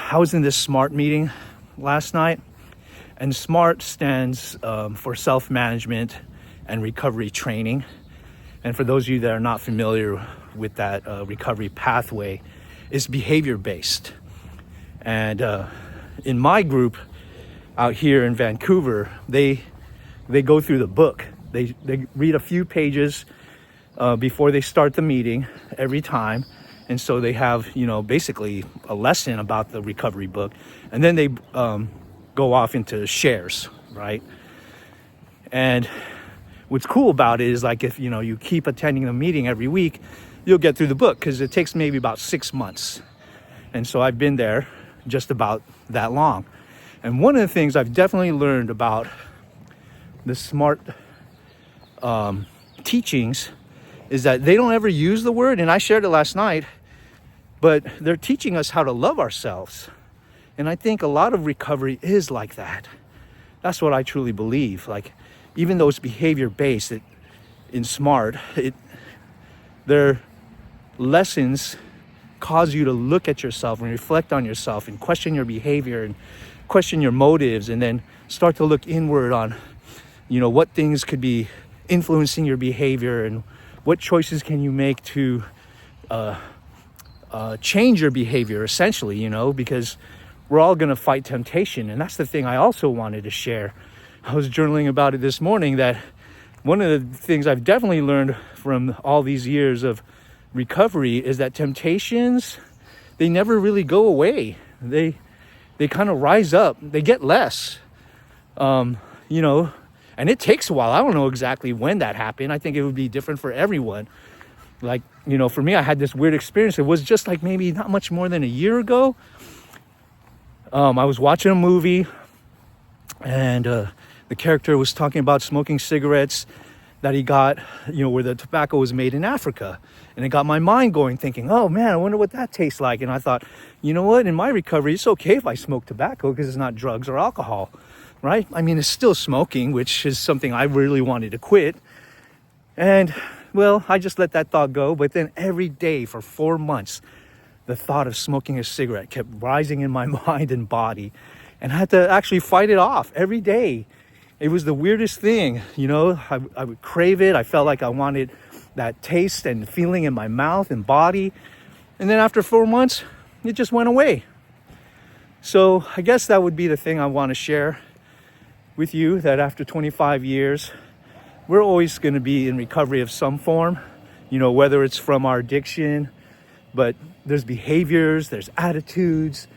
I was in this SMART meeting last night, and SMART stands for self-management and recovery training. And for those of you that are not familiar with that recovery pathway, it's behavior-based. And in my group out here in Vancouver, they go through the book. They read a few pages before they start the meeting every time. And so they have, basically a lesson about the recovery book. And then they go off into shares, right? And what's cool about it is, like, if, you keep attending the meeting every week, you'll get through the book, because it takes maybe about 6 months. And so I've been there just about that long. And one of the things I've definitely learned about the SMART teachings is that they don't ever use the word, and I shared it last night, but they're teaching us how to love ourselves. And I think a lot of recovery is like that. That's what I truly believe. Like, even though it's behavior-based in SMART, their lessons cause you to look at yourself and reflect on yourself and question your behavior and question your motives, and then start to look inward on, what things could be influencing your behavior, and what choices can you make to change your behavior, essentially, because we're all going to fight temptation. And that's the thing I also wanted to share. I was journaling about it this morning, that one of the things I've definitely learned from all these years of recovery is that temptations, they never really go away. They kind of rise up. They get less, and it takes a while. I don't know exactly when that happened. I think it would be different for everyone. Like, for me, I had this weird experience. It was just like maybe not much more than a year ago. I was watching a movie, and the character was talking about smoking cigarettes that he got, where the tobacco was made in Africa. And it got my mind going, thinking, oh man, I wonder what that tastes like. And I thought, you know what, in my recovery, it's okay if I smoke tobacco, because it's not drugs or alcohol, right? I mean, it's still smoking, which is something I really wanted to quit. And, well, I just let that thought go. But then every day for 4 months, the thought of smoking a cigarette kept rising in my mind and body. And I had to actually fight it off every day. It was the weirdest thing, I would crave it. I felt like I wanted that taste and feeling in my mouth and body. And then after 4 months, it just went away. So I guess that would be the thing I want to share with you, that after 25 years, we're always going to be in recovery of some form, whether it's from our addiction, but there's behaviors, there's attitudes,